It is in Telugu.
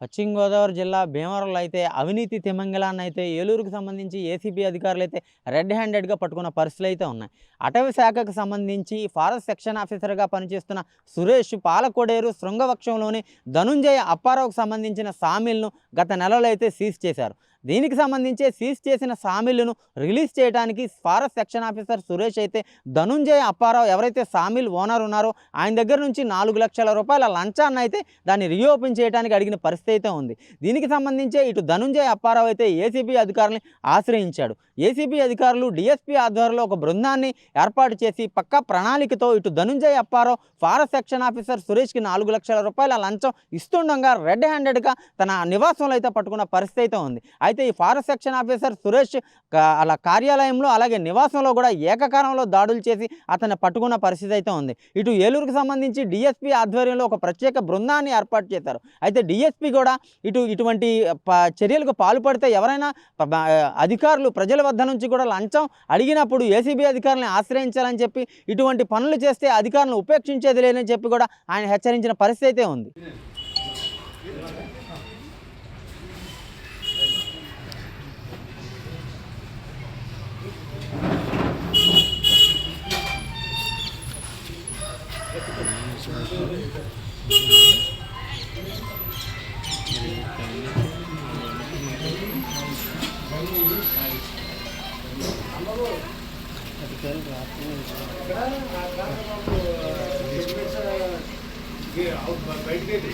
పశ్చిమ గోదావరి జిల్లా భీమవరంలో అయితే అవినీతి తిమింగలాన్ని అయితే ఏలూరుకు సంబంధించి ఏసీబీ అధికారులు అయితే రెడ్ హ్యాండెడ్గా పట్టుకున్న పరిస్థితులు అయితే ఉన్నాయి. అటవీ శాఖకు సంబంధించి ఫారెస్ట్ సెక్షన్ ఆఫీసర్గా పనిచేస్తున్న సురేష్ పాలకోడేరు శృంగవక్షంలోని ధనుంజయ అప్పారావుకు సంబంధించిన సామిల్ను గత నెలలో అయితే సీజ్ చేశారు. దీనికి సంబంధించి సీజ్ చేసిన సామిల్ను రిలీజ్ చేయడానికి ఫారెస్ట్ సెక్షన్ ఆఫీసర్ సురేష్ అయితే ధనుంజయ అప్పారావు ఎవరైతే సామిల్ ఓనర్ ఉన్నారో ఆయన దగ్గర నుంచి 4 లక్షల రూపాయల లంచాన్ని అయితే దాన్ని రీఓపెన్ చేయడానికి అడిగిన పరిస్థితి అయితే ఉంది. దీనికి సంబంధించి ఇటు ధనుంజయ అప్పారావు అయితే ఏసీబీ అధికారులను ఆశ్రయించాడు. ఏసీబీ అధికారులు డిఎస్పీ ఆధ్వర్యంలో ఒక బృందాన్ని ఏర్పాటు చేసి పక్కా ప్రణాళికతో ఇటు Dhananjaya Apparao forest section officer సురేష్కి 4 లక్షల రూపాయల లంచం ఇస్తుండగా రెడ్ హ్యాండెడ్గా తన నివాసంలో అయితే పట్టుకున్న పరిస్థితి అయితే ఉంది. అయితే ఈ ఫారెస్ట్ సెక్షన్ ఆఫీసర్ సురేష్ అలా కార్యాలయంలో అలాగే నివాసంలో కూడా ఏకకాలంలో దాడులు చేసి అతన్ని పట్టుకున్న పరిస్థితి అయితే ఉంది. ఇటు ఏలూరుకు సంబంధించి డిఎస్పీ ఆధ్వర్యంలో ఒక ప్రత్యేక బృందాన్ని ఏర్పాటు చేశారు. అయితే డిఎస్పీ కూడా ఇటువంటి చర్యలకు పాల్పడితే ఎవరైనా అధికారులు ప్రజల వద్ద నుంచి కూడా లంచం అడిగినప్పుడు ఏసీబీ అధికారులను ఆశ్రయించాలని చెప్పి ఇటువంటి పనులు చేస్తే అధికారులను ఉపేక్షించేది లేదని చెప్పి కూడా ఆయన హెచ్చరించిన పరిస్థితి అయితే ఉంది. బయటకి